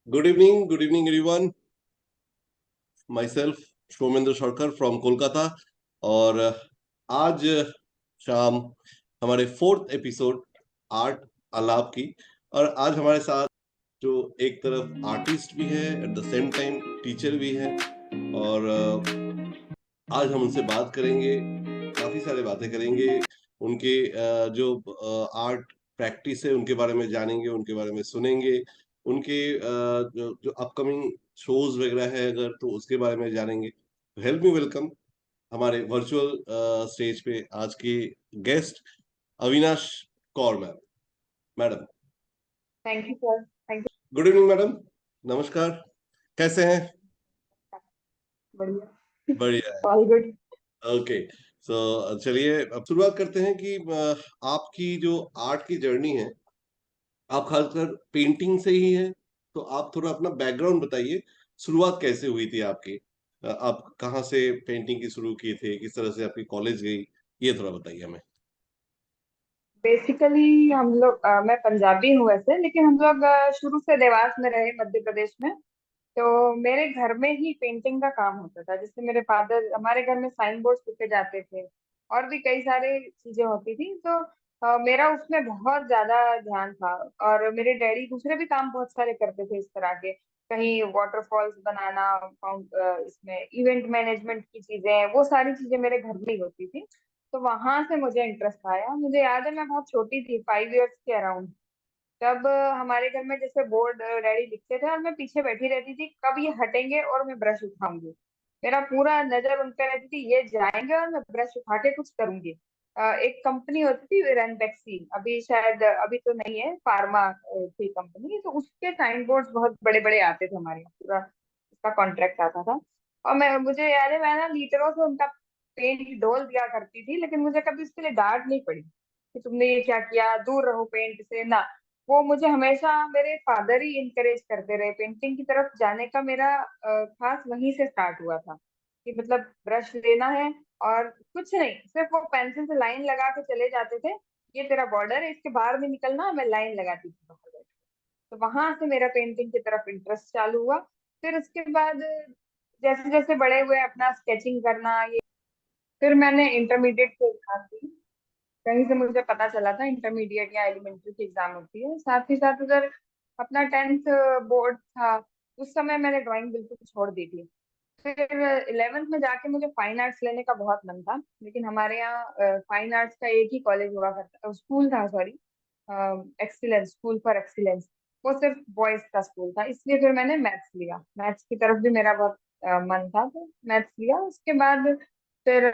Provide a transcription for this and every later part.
Good evening, everyone. Myself, Shomendra Sarkar from Kolkata और आज शाम हमारे फोर्थ एपिसोड आर्ट आलाप की। और आज हमारे साथ जो एक तरफ आर्टिस्ट भी है, at the same time teacher भी है। और आज हम उनसे बात करेंगे, काफी सारे बातें करेंगे। उनके जो आर्ट प्रैक्टिस है उनके बारे में जानेंगे, उनके बारे में सुनेंगे। उनके जो जो अपकमिंग शोज वगैरह है अगर, तो उसके बारे में जानेंगे। हेल्प मी वेलकम हमारे वर्चुअल स्टेज पे आज की guest Avinash Kaur ma'am. Madam, thank you sir. Thank good evening madam. नमस्कार, कैसे हैं? यू। बढ़िया। बढ़िया है। All good. ओके, सो चलिए अब शुरुआत करते हैं कि आपकी जो आर्ट की जर्नी है, आप खासकर पेंटिंग से ही है, तो आप थोड़ा अपना बैकग्राउंड बताइए। शुरुआत कैसे हुई थी आपकी? आप कहाँ से पेंटिंग की शुरू किए थे, किस तरह से आपकी कॉलेज गई, ये थोड़ा बताइए हमें। बेसिकली हम लोग मैं पंजाबी हूँ वैसे, लेकिन हम लोग शुरू से देवास में रहे, मध्य प्रदेश में। तो मेरे घर में ही पेंटिंग का काम होता था। जैसे मेरे फादर, हमारे घर में साइन बोर्ड लिखे जाते थे और भी कई सारे चीजें होती थी। तो मेरा उसमें बहुत ज्यादा ध्यान था। और मेरे डैडी दूसरे भी काम बहुत सारे करते थे इस तरह के। कहीं वाटरफॉल्स बनाना, इसमें इवेंट मैनेजमेंट की चीजें, वो सारी चीजें मेरे घर में ही होती थी। तो वहां से मुझे इंटरेस्ट आया। मुझे याद है मैं बहुत छोटी थी, 5 इयर्स के अराउंड। तब हमारे घर में जैसे बोर्ड डैडी लिखते थे और मैं पीछे बैठी रहती थी, कब ये हटेंगे और मैं ब्रश उठाऊंगी। मेरा पूरा नजर उन पे रहती थी, ये जाएंगे और मैं ब्रश उठा के कुछ करूंगी। एक कंपनी होती थी रेनबेक्सी, अभी शायद अभी तो नहीं है, फार्मा थी कंपनी। तो उसके साइन बोर्ड बहुत बड़े बड़े आते थे हमारे यहाँ, पूरा उसका कॉन्ट्रैक्ट आता था। और मुझे याद है मैं ना लीटरों से उनका पेंट डोल दिया करती थी, लेकिन मुझे कभी उसके लिए डांट नहीं पड़ी कि तुमने ये क्या किया, दूर रहो पेंट से ना। वो मुझे हमेशा मेरे फादर ही इनकरेज करते रहे पेंटिंग की तरफ जाने का। मेरा खास वहीं से स्टार्ट हुआ था कि मतलब ब्रश लेना है और कुछ नहीं, सिर्फ वो पेंसिल से लाइन लगा के चले जाते थे। ये तेरा बॉर्डर है, इसके बाहर नहीं निकलना। मैं लाइन लगाती थी बाहर बैठ के। तो वहां से मेरा पेंटिंग की तरफ इंटरेस्ट चालू हुआ। फिर उसके बाद जैसे जैसे बड़े हुए, अपना स्केचिंग करना ये। फिर मैंने इंटरमीडिएट के एग्जाम दी। कहीं से मुझे पता चला था इंटरमीडिएट या एलिमेंट्री की एग्जाम होती है। साथ ही साथ उधर अपना 10th बोर्ड था। उस समय मैंने ड्राइंग बिल्कुल छोड़ दी थी। फिर 11th में जाके मुझे फाइन आर्ट्स लेने का बहुत मन था, लेकिन हमारे यहाँ फाइन आर्ट्स का एक ही कॉलेज हुआ करता, स्कूल था sorry, excellence, school for excellence. वो सिर्फ बॉयज का स्कूल था, इसलिए फिर मैंने मैथ्स लिया। मैथ्स की तरफ भी मेरा बहुत मन था, तो मैथ्स लिया। उसके बाद फिर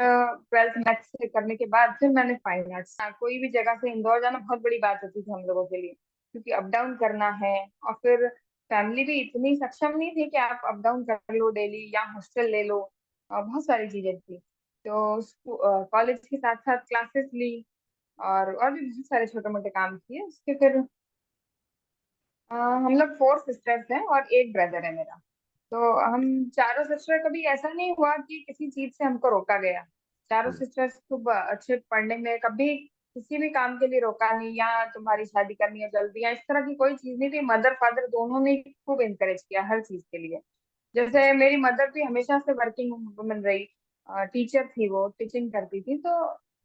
12th मैथ्स से करने के बाद फिर मैंने फाइन आर्ट्स। कोई भी जगह से इंदौर जाना बहुत बड़ी बात होती थी हम लोगों के लिए, क्योंकि अप डाउन करना है। और फिर फैमिली भी इतनी सक्षम नहीं थी कि आप अप डाउन कर लो डेली या हॉस्टल ले लो। बहुत सारी चीजें थी। तो कॉलेज के साथ साथ क्लासेस ली और भी बहुत सारे छोटे मोटे काम किए। उसके फिर हम लोग 4 सिस्टर्स हैं और एक ब्रदर है मेरा। तो हम चारों सिस्टर, कभी ऐसा नहीं हुआ कि किसी चीज से हमको रोका गया। चारों सिस्टर्स खूब अच्छे पढ़ने में, कभी किसी भी काम के लिए रोका नहीं, या तुम्हारी शादी करनी है जल्दी, या इस तरह की कोई चीज नहीं थी। मदर फादर दोनों ने खूब इनकरेज किया हर चीज के लिए। जैसे मेरी मदर भी हमेशा से वर्किंग वुमन रही, टीचर थी, वो टीचिंग करती थी। तो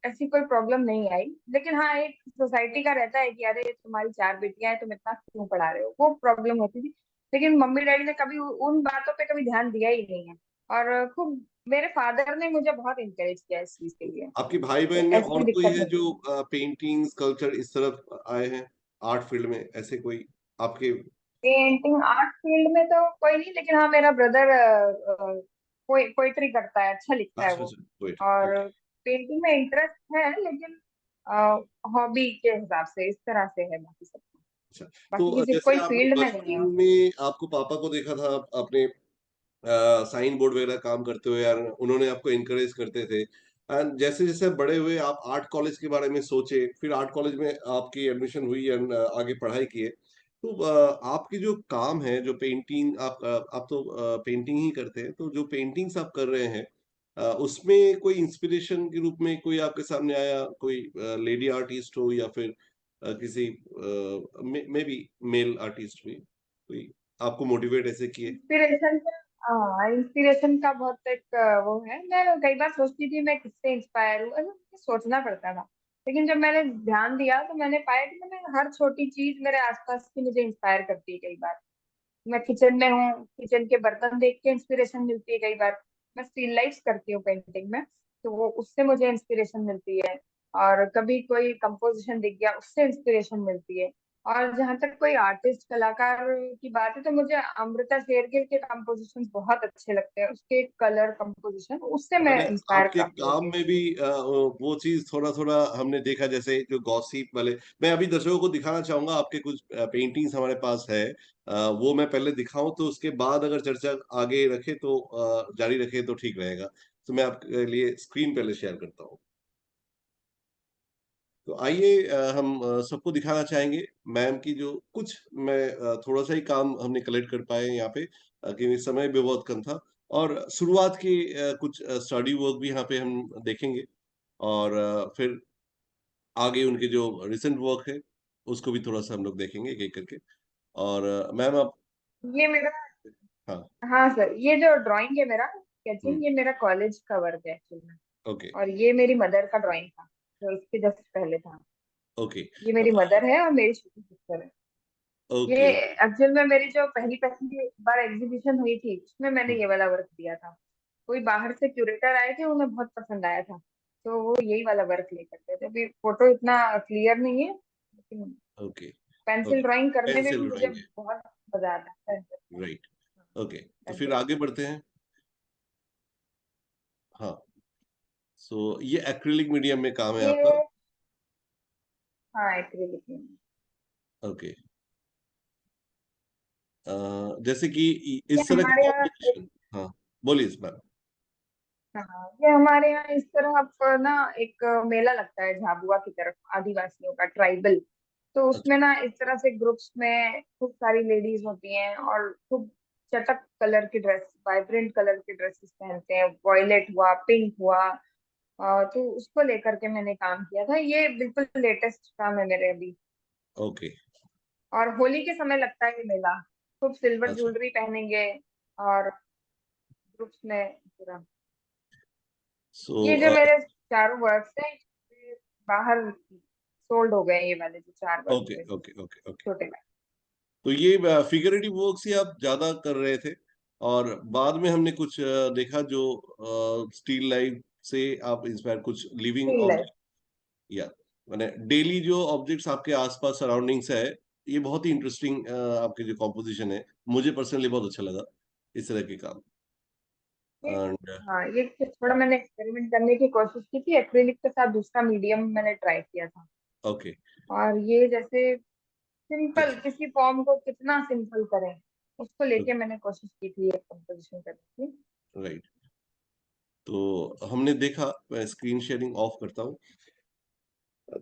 ऐसी कोई प्रॉब्लम नहीं आई। लेकिन हाँ, एक सोसाइटी का रहता है कि अरे तुम्हारी 4 बेटियां हैं, तुम इतना क्यों पढ़ा रहे हो, वो प्रॉब्लम होती थी। लेकिन मम्मी डैडी ने कभी उन बातों पे कभी ध्यान दिया ही नहीं है। और खूब मेरे फादर ने मुझे बहुत इंकरेज किया इस चीज के लिए। आपकी भाई तो बहन में ऐसी और कोई दिक्कत है नहीं जो थी। पेंटिंग स्कल्पचर इस तरफ आए हैं, आर्ट फील्ड में ऐसे कोई आपके? पेंटिंग आर्ट फील्ड में तो कोई नहीं, लेकिन हाँ मेरा ब्रदर पोइट्री करता है, अच्छा लिखता है अच्छा वो। अच्छा, वेट, और ओके। पेंटिंग में इंटरेस्ट है, लेकिन हॉबी के हिसाब से इस तरह से है, बाकी सब। अच्छा, बाकी तो किसी जैसे कोई आपने फील्ड में नहीं है। बचपन में आपको पापा को देखा था अपने साइन बोर्ड वगैरह काम करते हुए, यार उन्होंने आपको इनकरेज करते थे। एंड जैसे जैसे बड़े हुए आप आर्ट कॉलेज के बारे में सोचे, फिर आर्ट कॉलेज में आपकी एडमिशन हुई एंड आगे पढ़ाई किए। तो आपकी जो काम है, जो पेंटिंग आप तो पेंटिंग ही करते हैं, तो जो पेंटिंग्स आप कर रहे हैं उसमें कोई इंस्पिरेशन के रूप में कोई आपके सामने आया, कोई लेडी आर्टिस्ट हो या फिर किसी मे बी मेल आर्टिस्ट भी कोई आपको मोटिवेट ऐसे किए? इंस्पिरेशन का, हाँ इंस्पिरेशन का बहुत एक वो है। मैं कई बार सोचती थी मैं किससे इंस्पायर हूँ, ऐसा मुझे सोचना पड़ता था। लेकिन जब मैंने ध्यान दिया तो मैंने पाया कि मैंने हर छोटी चीज मेरे आसपास की मुझे इंस्पायर करती है। कई बार मैं किचन में हूँ, किचन के बर्तन देख के इंस्पिरेशन मिलती है। कई बार मैं स्टिल लाइफ्स करती हूँ पेंटिंग में, तो वो उससे मुझे इंस्पिरेशन मिलती है। और कभी कोई कंपोजिशन दिख गया, उससे इंस्पिरेशन मिलती है। और जहां तक कोई आर्टिस्ट कलाकार की बात है, तो मुझे अमृता शेरगिल के कंपोजिशन बहुत अच्छे लगते हैं। उसके कलर कंपोजिशन, उससे मैं मैंने इंस्पायर आपके काफी काम होती हूँ। में भी वो चीज थोड़ा थोड़ा हमने देखा, जैसे जो गॉसिप वाले, मैं अभी दर्शकों को दिखाना चाहूंगा आपके कुछ पेंटिंग्स हमारे पास है। वो मैं पहले दिखाऊं तो उसके बाद अगर चर्चा आगे रखे तो जारी रखे तो ठीक रहेगा। तो मैं आपके लिए स्क्रीन पहले शेयर करता हूँ। तो आइए हम सबको दिखाना चाहेंगे मैम की जो कुछ, मैं थोड़ा सा ही काम हमने कलेक्ट कर पाए यहाँ पे, क्योंकि समय भी बहुत कम था। और शुरुआत की कुछ स्टडी वर्क भी यहाँ पे हम देखेंगे, और फिर आगे उनके जो रिसेंट वर्क है उसको भी थोड़ा सा हम लोग देखेंगे एक एक करके। और मैम आप, ये मेरा, हाँ, हाँ सर, ये जो ड्राइंग है मेरा हम्म, स्केचिंग, ये मेरा कॉलेज का वर्क है एक्चुअली। ओके, और ये मेरी मदर का ड्राइंग था जो इसके जस्ट पहले था। ओके, ये मेरी मदर है और मेरी छोटी सिस्टर है। ये ओके, एक्चुअल में मेरी जो पहली पहली बार एग्जीबिशन हुई थी, उसमें मैंने ये वाला वर्क दिया था। कोई बाहर से क्यूरेटर आए थे, उन्हें बहुत पसंद आया था, तो वो यही वाला वर्क लेकर गए थे। अभी फोटो इतना क्लियर नहीं है, लेकिन ओके, पेंसिल ओके, ड्राइंग करने में भी पेंसिल मुझे ड्राइंग है, बहुत मजा आता है। Right, okay. तो फिर पेंसिल आगे बढ़ते हैं। हाँ, सो ये एक्रिलिक मीडियम में काम है ये, आपका? हाँ एक्रिलिक में। ओके। जैसे कि ये इस तरह हमारे का यहाँ ऑब्जेक्शन, हाँ, बोलिए इस बार। हाँ, ये हमारे यहाँ इस तरह पर ना एक मेला लगता है झाबुआ की तरफ, आदिवासियों का, ट्राइबल। तो अच्छा, उसमें ना इस तरह से ग्रुप्स में खूब सारी लेडीज होती हैं और खूब चटक कलर की ड्रेस, वाइब्रेंट कलर की ड्रेसेस पहनते हैं। वॉयलेट हुआ, पिंक हुआ, तो उसको लेकर के मैंने काम किया था। ये बिल्कुल लेटेस्ट काम है मेरे अभी। ओके, और होली के समय लगता है ये मेला। खूब सिल्वर अच्छा, ज्वेलरी पहनेंगे और ग्रुप्स में पूरा। सो ये जो मेरे चारों वर्क्स हैं, ये बाहर सोल्ड हो गए, ये वाले जो चार वर्क ओके, थे ओके, ओके, ओके। छोटे वाले। तो ये फिगरेटिव वर्क्स ही आप ज्यादा कर रहे थे, और बाद में हमने कुछ देखा जो स्टील लाइफ से आप इंस्पायर कुछ लिविंग स्टिल लाइफ। ऑब्जेक्ट, या मैंने डेली जो ऑब्जेक्ट्स आपके आसपास सराउंडिंग्स है, ये बहुत ही इंटरेस्टिंग आपके जो कॉम्पोजिशन है, मुझे पर्सनली बहुत अच्छा लगा इस तरह के काम। ये, एंड हाँ ये थोड़ा मैंने एक्सपेरिमेंट करने की कोशिश की थी। एक्रिलिक के साथ दूसरा मीडियम मैंने ट्राई किया था। ओके, और ये जैसे सिंपल, किसी फॉर्म को कितना सिंपल करें, उसको लेके मैंने कोशिश की थी एक कंपोजिशन करने की। राइट। तो हमने देखा, मैं स्क्रीन शेयरिंग ऑफ करता हूँ।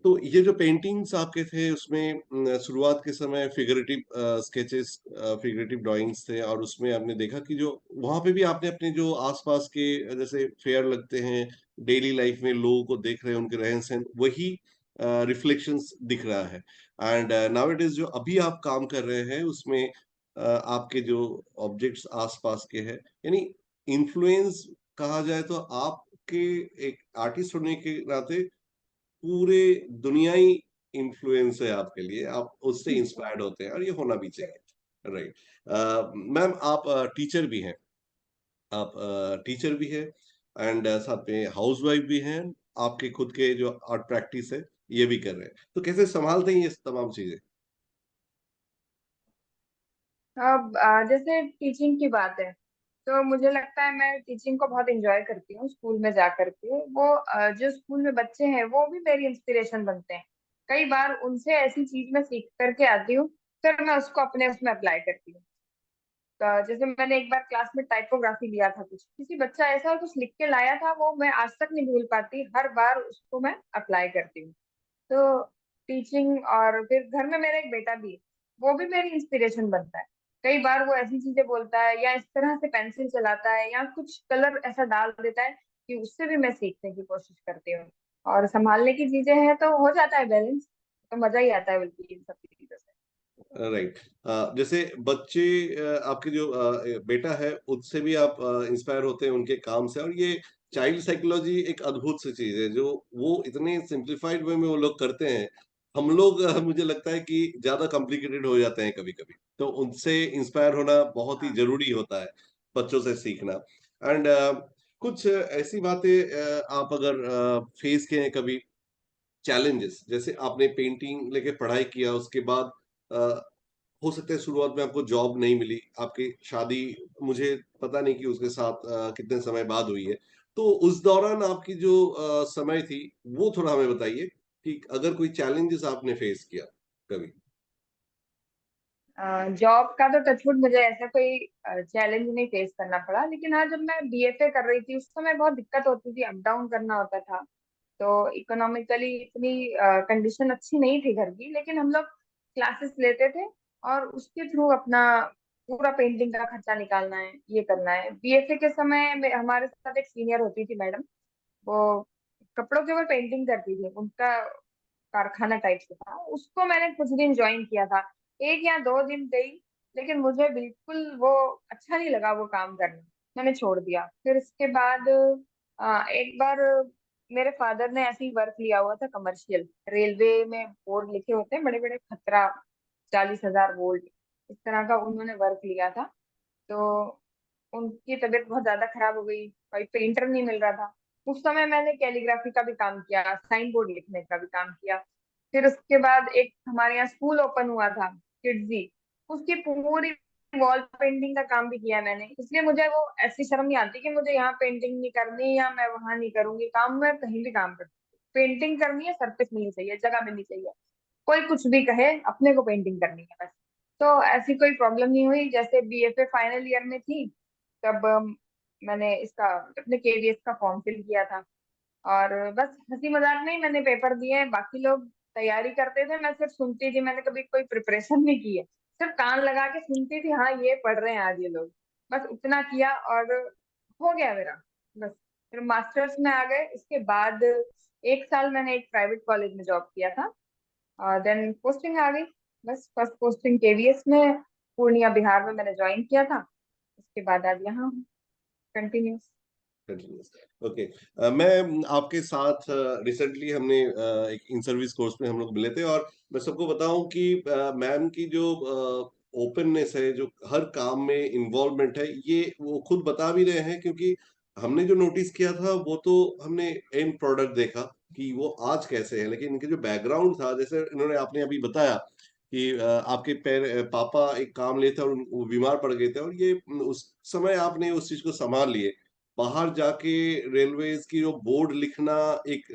तो ये जो पेंटिंग्स आपके थे उसमें शुरुआत के समय फिगरेटिव स्केचेस, फिगरेटिव ड्राइंग्स थे, और उसमें आपने देखा कि जो वहां पे भी आपने अपने जो आसपास के जैसे फेयर लगते हैं, डेली लाइफ में लोगों को देख रहे हैं, उनके रहन सहन, वही रिफ्लेक्शंस दिख रहा है। एंड नाउ इट इज जो अभी आप काम कर रहे हैं उसमें आपके जो ऑब्जेक्ट्स आसपास के हैं, यानी इन्फ्लुएंस कहा जाए तो आपके एक आर्टिस्ट होने के नाते पूरे दुनियाई इन्फ्लुएंस है आपके लिए, आप उससे इंस्पायर्ड होते हैं, और ये होना भी चाहिए, राइट। मैम आप टीचर भी हैं, आप टीचर भी हैं, एंड साथ में हाउसवाइफ भी हैं, आपके खुद के जो आर्ट प्रैक्टिस है ये भी कर रहे हैं, तो कैसे संभालते हैं ये तमाम चीजें? अब जैसे टीचिंग की बात है, तो मुझे लगता है मैं टीचिंग को बहुत एंजॉय करती हूँ। स्कूल में जा करके वो जो स्कूल में बच्चे हैं वो भी मेरी इंस्पिरेशन बनते हैं। कई बार उनसे ऐसी चीज मैं सीख करके आती हूँ, फिर मैं उसको अपने उसमें अप्लाई करती हूँ। तो जैसे मैंने एक बार क्लास में टाइपोग्राफी लिया था, कुछ किसी बच्चा ऐसा कुछ लिख के लाया था, वो मैं आज तक नहीं भूल पाती, हर बार उसको मैं अप्लाई करती हूँ। तो टीचिंग, और फिर घर में मेरा एक बेटा भी है, वो भी मेरी इंस्पिरेशन बनता है। कई बार वो ऐसी चीजें बोलता है या इस तरह से पेंसिल चलाता है या कुछ कलर ऐसा डाल देता है कि उससे भी मैं सीखने की कोशिश करती हूँ। और संभालने की चीजें हैं तो हो जाता है बैलेंस, तो मजा ही आता है बल्कि इन सब चीजों से। राइट। जैसे बच्चे, आपके जो बेटा है उससे भी आप इंस्पायर होते हैं उनके काम से, और ये चाइल्ड साइकोलॉजी एक अद्भुत सी चीज है जो वो इतने सिंप्लीफाइड वे में वो लोग करते हैं। हम लोग मुझे लगता है कि ज्यादा कॉम्प्लिकेटेड हो जाते हैं कभी कभी, तो उनसे इंस्पायर होना बहुत ही हाँ। जरूरी होता है, बच्चों से सीखना। एंड कुछ ऐसी बातें आप अगर फेस किए हैं कभी, चैलेंजेस, जैसे आपने पेंटिंग लेके पढ़ाई किया, उसके बाद हो सकता है शुरुआत में आपको जॉब नहीं मिली, आपकी शादी मुझे पता नहीं कि उसके साथ कितने समय बाद हुई है। तो उस दौरान आपकी जो समय थी, वो थोड़ा हमें बताइए कि अगर कोई चैलेंजेस आपने फेस किया कभी? जॉब का तो टचवुड मुझे ऐसा कोई चैलेंज नहीं फेस करना पड़ा, लेकिन हाँ जब मैं बीएफए कर रही थी उस समय बहुत दिक्कत होती थी, अप डाउन करना होता था। तो इकोनॉमिकली इतनी कंडीशन अच्छी नहीं थी घर की, लेकिन हम लोग क्लासेस लेते थे और उसके थ्रू अपना पूरा पेंटिंग का खर्चा निकालना है, ये करना है। बीएफए के समय हमारे साथ एक सीनियर होती थी मैडम, वो कपड़ों के ऊपर पेंटिंग करती थी, उनका कारखाना टाइप से था। उसको मैंने कुछ दिन ज्वाइन किया था, 1 या 2 दिन गई, लेकिन मुझे बिल्कुल वो अच्छा नहीं लगा वो काम करना, मैंने छोड़ दिया। फिर इसके बाद एक बार मेरे फादर ने ऐसे ही वर्क लिया हुआ था कमर्शियल, रेलवे में बोर्ड लिखे होते हैं बड़े बड़े, खतरा 40,000 वोल्ट, इस तरह का उन्होंने वर्क लिया था। तो उनकी तबीयत बहुत ज्यादा खराब हो गई, कोई पेंटर नहीं मिल रहा था। उस समय मैंने कैलीग्राफी का भी काम किया, साइन बोर्ड लिखने का भी काम किया। फिर उसके बाद एक हमारे यहाँ स्कूल ओपन हुआ था, किड्जी, उसकी पूरी वॉल पेंटिंग का काम भी किया मैंने। इसलिए मुझे वो ऐसी शर्म नहीं आती कि मुझे यहाँ पेंटिंग नहीं करनी या मैं वहां नहीं करूंगी काम, मैं कहीं भी काम करती हूँ। पेंटिंग करनी है, सरफेस मिलनी चाहिए, जगह मिलनी चाहिए, कोई कुछ भी कहे, अपने को पेंटिंग करनी है बस। तो ऐसी कोई प्रॉब्लम नहीं हुई। जैसे बीएफए फाइनल ईयर में थी, तब मैंने इसका अपने केवीएस का फॉर्म फिल किया था, और बस हंसी मजाक में ही मैंने पेपर दिए। बाकी लोग तैयारी करते थे, मैं सिर्फ सुनती थी, मैंने कभी कोई प्रिपरेशन नहीं की है, सिर्फ कान लगा के सुनती थी, हाँ ये पढ़ रहे हैं आज ये लोग, बस उतना किया और हो गया मेरा। बस फिर मास्टर्स में आ गए। इसके बाद 1 साल मैंने एक प्राइवेट कॉलेज में जॉब किया था, और देन पोस्टिंग आ गई। बस फर्स्ट पोस्टिंग केवीएस में, पूर्णिया बिहार में मैंने ज्वाइन किया था। उसके बाद आज यहाँ कंटिन्यूस। कंटिन्यूअस। ओके। मैं आपके साथ रिसेंटली हमने एक इन सर्विस कोर्स में हम लोग मिले थे, और मैं सबको बताऊं कि मैम की जो ओपननेस है, जो हर काम में इन्वॉल्वमेंट है, ये वो खुद बता भी रहे हैं। क्योंकि हमने जो नोटिस किया था वो तो हमने एंड प्रोडक्ट देखा कि वो आज कैसे है, लेकिन इनके जो बैकग्राउंड था, जैसे इन्होंने आपने अभी बताया कि आपके पापा एक काम लेते और वो बीमार पड़ गए थे, और ये उस समय आपने उस चीज को संभाल लिए। बाहर जाके रेलवेज की जो बोर्ड लिखना, एक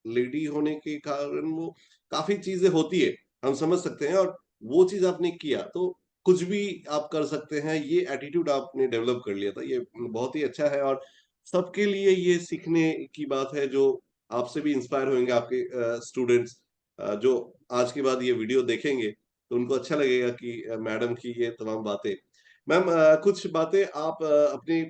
लेडी होने के कारण वो काफी चीजें होती है, हम समझ सकते हैं, और वो चीज आपने किया तो कुछ भी आप कर सकते हैं, ये एटीट्यूड आपने डेवलप कर लिया था, ये बहुत ही अच्छा है। और सबके लिए ये सीखने की बात है, जो आपसे भी इंस्पायर होंगे आपके स्टूडेंट्स, जो आज के बाद ये वीडियो देखेंगे तो उनको अच्छा लगेगा कि मैडम की ये तमाम बातें। मैम, कुछ बातें आप अपनी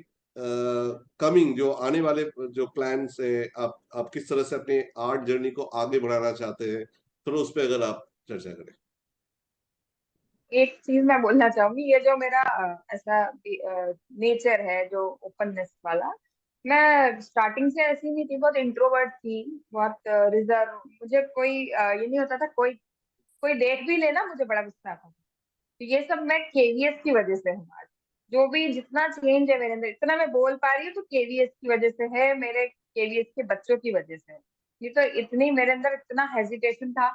कमिंग जो आने वाले जो प्लान्स है, आप किस तरह से अपने आर्ट जर्नी को आगे बढ़ाना चाहते हैं, थोड़ा उस पर अगर आप चर्चा करें। एक चीज मैं बोलना चाहूंगी, ये जो मेरा ऐसा नेचर है जो ओपननेस वाला, मैं स्टार्टिंग से ऐसी नहीं थी, बहुत इंट्रोवर्ट थी, बहुत रिजर्व। मुझे कोई ये नहीं होता था, कोई कोई देख भी लेना मुझे बड़ा गुस्सा आता था। तो ये सब मैं केवीएस की वजह से हूँ आज। जो भी जितना चेंज है मेरे अंदर, इतना मैं बोल पा रही हूँ, तो केवीएस की वजह से है, मेरे केवीएस के बच्चों की वजह से है। ये तो इतनी मेरे अंदर इतना हेजिटेशन था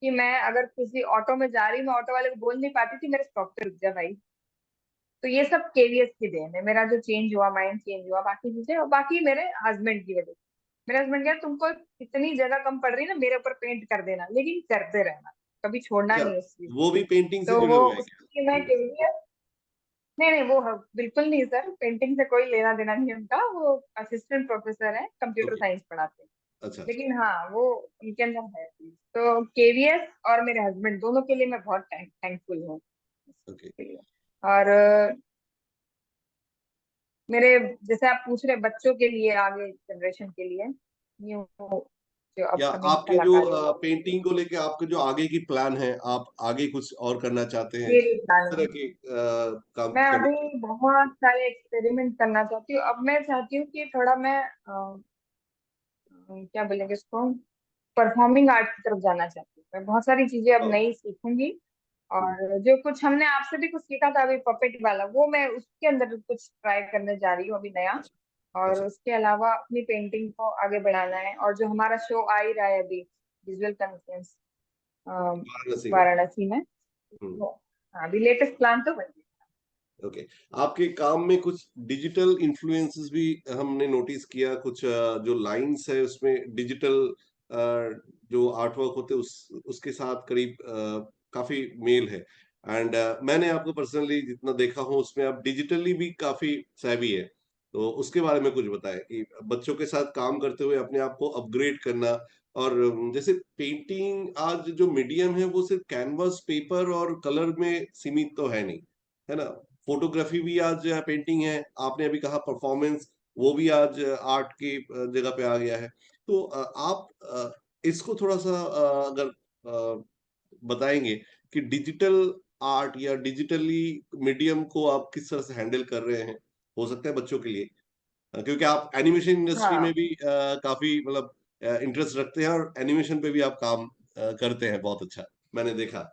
कि मैं अगर किसी ऑटो में जा रही, मैं ऑटो वाले को बोल नहीं पाती थी मेरे स्टॉप पे रुक जा भाई। तो ये सब केवीएस की देन है, मेरा जो चेंज हुआ, माइंड चेंज हुआ, बाकी चीजें, और बाकी मेरे हस्बैंड की वजह से। मेरे हस्बैंड क्या, तुमको इतनी जगह कम पड़ रही है ना, मेरे ऊपर पेंट कर देना, लेकिन करते रहना, कभी छोड़ना अच्छा, नहीं उस चीज वो को। भी पेंटिंग से तो जुड़े वो हुए हैं उसकी मैं क्या? केवीएस, नहीं नहीं वो बिल्कुल नहीं सर, पेंटिंग से कोई लेना देना नहीं है उनका, वो असिस्टेंट प्रोफेसर है, कंप्यूटर ओके। साइंस पढ़ाते हैं। अच्छा, अच्छा। लेकिन हाँ वो उनके अंदर है चीज। तो केवीएस और मेरे हस्बैंड दोनों के लिए मैं बहुत थैंकफुल हूँ ओके। इसके लिए। और मेरे, जैसे आप पूछ रहे बच्चों के लिए, आगे जनरेशन के लिए, न्यू जो या अपकमिंग आपके जो कलाकारी है। पेंटिंग को लेके आपके जो आगे की प्लान है, आप आगे कुछ और करना चाहते हैं, मेरी इस प्लान तरह है, के काम मैं करना चाहते अभी बहुत सारे एक्सपेरिमेंट करना चाहती हूँ। अब मैं चाहती हूँ कि थोड़ा मैं क्या बोलेंगे इसको, परफॉर्मिंग आर्ट की तरफ जाना चाहती हूँ। मैं बहुत सारी चीजें अब हैं? नई सीखूंगी, हम्म, और जो कुछ हमने आपसे भी कुछ सीखा था अभी पपेट वाला, वो मैं उसके अंदर कुछ ट्राई करने जा रही हूँ अभी नया। अच्छा और अच्छा। उसके अलावा अपनी पेंटिंग को आगे बढ़ाना है, और जो हमारा शो आ ही रहा है अभी, विजुअल कॉन्फ्रेंस वाराणसी में। वाराणसी में, हम्म। वो हाँ, अभी लेटेस्ट प्लान तो वही ओके। आपके काम में कुछ डिजिटल इन्फ्लुएंसेस भी हमने नोटिस किया, कुछ जो लाइंस है उसमें डिजिटल जो आर्ट वर्क होते हैं उसके साथ करीब काफी मेल है। एंड मैंने आपको पर्सनली जितना देखा हूँ उसमें आप डिजिटली भी काफी savvy है। तो उसके बारे में कुछ बताएं कि बच्चों के साथ काम करते हुए अपने आप को अपग्रेड करना। और जैसे पेंटिंग आज जो मीडियम है वो सिर्फ कैनवास पेपर और कलर में सीमित तो है नहीं, है ना? फोटोग्राफी भी आज पेंटिंग है, आपने अभी कहा परफॉर्मेंस, वो भी आज आर्ट की जगह पे आ गया है। तो आप इसको थोड़ा सा अगर बताएंगे कि डिजिटल आर्ट या डिजिटली मीडियम को आप किस तरह से हैंडल कर रहे हैं, हो सकता है बच्चों के लिए। क्योंकि आप एनिमेशन इंडस्ट्री में हाँ। भी काफी मतलब इंटरेस्ट रखते हैं और एनिमेशन पे भी आप काम करते हैं बहुत अच्छा, मैंने देखा।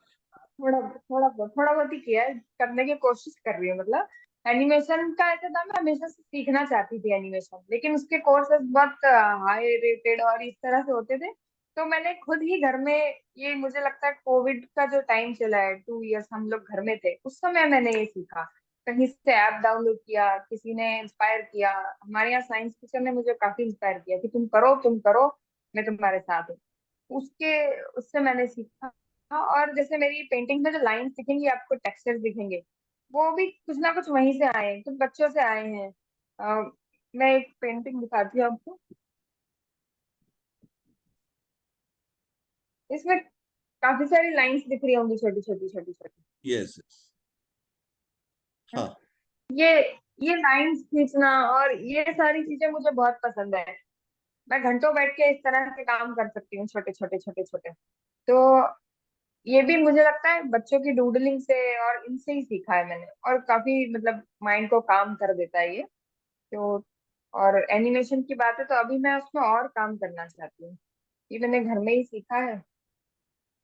थोड़ा बहुत ही किया है, करने की कोशिश कर रही हूँ। मतलब एनिमेशन का ऐसा था, मैं हमेशा से सीखना चाहती थी एनिमेशन, लेकिन उसके कोर्सेज बहुत हाई रेटेड और इस तरह से होते थे। तो मैंने खुद ही घर में, ये मुझे लगता है कोविड का जो टाइम चला है, 2 इयर्स हम लोग घर में थे, उस समय मैंने ये सीखा। कहीं से ऐप डाउनलोड किया, किसी ने इंस्पायर किया। हमारे यहाँ साइंस टीचर ने मुझे काफी इंस्पायर किया कि तुम करो, मैं तुम्हारे साथ हूँ। उसके उससे मैंने सीखा। हाँ, और जैसे मेरी पेंटिंग में जो लाइंस दिखेंगी आपको, टेक्सचर्स दिखेंगे, वो भी कुछ ना कुछ वहीं से आए हैं, कुछ बच्चों से आए हैं। मैं एक पेंटिंग दिखाती हूँ आपको। इसमें काफी सारी लाइंस दिख रही होंगी, छोटी छोटी छोटी छोटी, यस। है ना? हाँ। ये ये लाइंस खींचना और ये सारी चीजें मुझे बहुत पसंद है। मैं घंटों बैठ के इस तरह के काम कर सकती हूँ, छोटे छोटे छोटे छोटे। तो ये भी मुझे लगता है बच्चों की डूडलिंग से और इनसे ही सीखा है मैंने, और काफी मतलब माइंड को काम कर देता है ये। तो और एनिमेशन की बात है तो अभी मैं उसमें और काम करना चाहती हूँ। ये मैंने घर में ही सीखा है।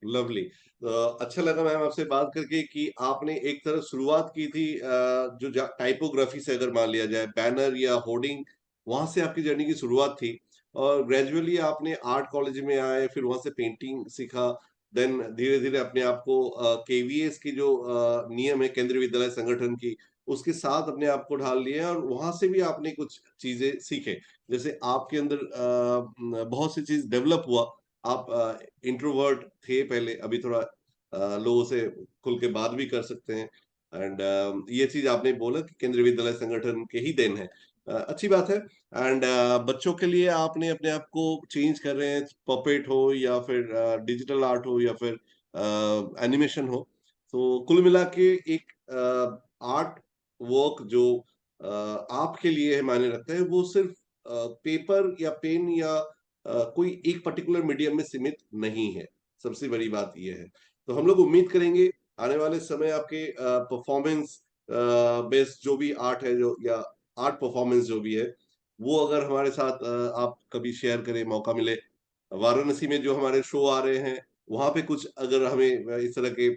लवली। अच्छा लगा मैम आपसे बात करके कि आपने एक तरह शुरुआत की थी जो टाइपोग्राफी से, अगर मान लिया जाए बैनर या होर्डिंग, वहां से आपकी जर्नी की शुरुआत थी। और ग्रेजुअली आपने आर्ट कॉलेज में आए, फिर वहां से पेंटिंग सीखा। देन धीरे धीरे अपने आप को केवीएस की जो नियम है केंद्रीय विद्यालय संगठन की, उसके साथ अपने आप को ढाल लिया और वहां से भी आपने कुछ चीजें सीखे। जैसे आपके अंदर बहुत सी चीज डेवलप हुआ। आप इंट्रोवर्ट थे पहले, अभी थोड़ा लोगों से खुल के बात भी कर सकते हैं। एंड ये चीज आपने बोला कि केंद्रीय विद्यालय संगठन के ही देन है। अच्छी बात है। एंड बच्चों के लिए आपने अपने आप को चेंज कर रहे हैं, पपेट हो या फिर डिजिटल आर्ट हो या फिर एनिमेशन हो। तो कुल मिला के एक आर्ट वर्क जो आपके लिए है मायने रखता है, वो सिर्फ पेपर या पेन या कोई एक पर्टिकुलर मीडियम में सीमित नहीं है। सबसे बड़ी बात यह है। तो हम लोग उम्मीद करेंगे आने वाले समय आपके परफॉर्मेंस बेस्ड जो भी आर्ट है, जो या आर्ट परफॉर्मेंस जो भी है, वो अगर हमारे साथ आप कभी शेयर करें, मौका मिले, वाराणसी में जो हमारे शो आ रहे हैं वहां पे कुछ अगर हमें इस तरह के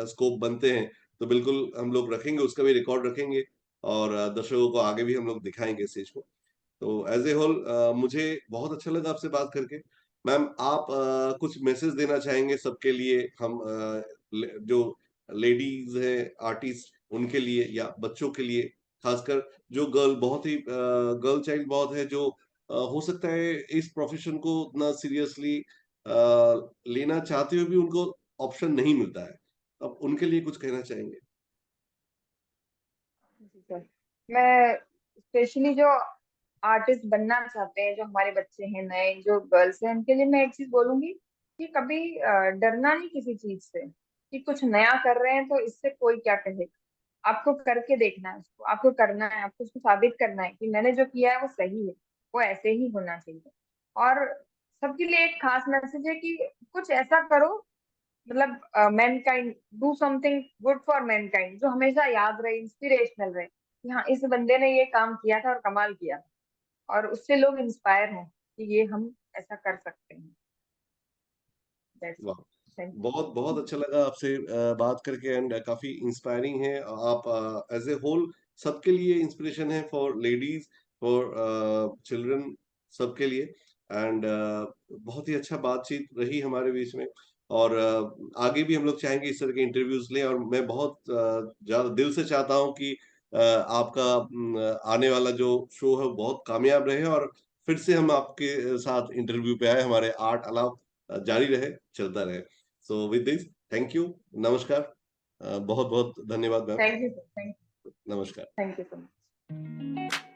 स्कोप बनते हैं, तो बिल्कुल हम लोग रखेंगे, उसका भी रिकॉर्ड रखेंगे। और दर्शकों को आगे भी हम लोग दिखाएंगे इस चीज को। तो एज ए होल मुझे बहुत अच्छा लगा आपसे बात करके। मैम, आप कुछ मैसेज देना चाहेंगे सबके लिए, हम जो लेडीज हैं आर्टिस्ट उनके लिए या बच्चों के लिए, खासकर जो गर्ल बहुत ही गर्ल चाइल्ड बहुत है जो हो सकता है इस प्रोफेशन को उतना सीरियसली लेना चाहते हुए भी उनको ऑप्शन नहीं मिलता है, अब उनके लिए कुछ कहना चाहेंगे? जी सर। मैं स्पेशली जो आर्टिस्ट बनना चाहते हैं, जो हमारे बच्चे हैं नए, जो गर्ल्स हैं, उनके लिए मैं एक चीज बोलूंगी कि कभी डरना नहीं किसी चीज से, कि कुछ नया कर रहे हैं तो इससे कोई क्या कहेगा। आपको करके देखना है उसको, आपको करना है, आपको उसको साबित करना है कि मैंने जो किया है वो सही है, वो ऐसे ही होना चाहिए। और सबके लिए एक खास मैसेज है कि कुछ ऐसा करो, मतलब Mankind, do something good for Mankind, जो हमेशा याद रहे, इंस्पिरेशनल रहे कि हाँ इस बंदे ने ये काम किया था और कमाल किया, और उससे लोग इंस्पायर हों कि ये हम ऐसा कर सकते हैं। That's it. वाह, Thank you. बहुत बहुत अच्छा लगा आपसे बात करके एंड काफी इंस्पायरिंग है आप एज ए होल सबके लिए इंस्पिरेशन है फॉर लेडीज फॉर चिल्ड्रन सबके लिए एंड बहुत ही अच्छा बातचीत रही हमारे बीच में और आगे भी हम लोग चाहेंगे इस तरह के इंटरव्यूज लें और मैं बहुत ज्यादा दिल से चाहता हूं कि आपका आने वाला जो शो है वो बहुत कामयाब रहे और फिर से हम आपके साथ इंटरव्यू पे आए हमारे आर्ट अलाव जारी रहे चलता रहे so with this thank you नमस्कार बहुत बहुत धन्यवाद मैम Thank you, sir. नमस्कार Thank you so much.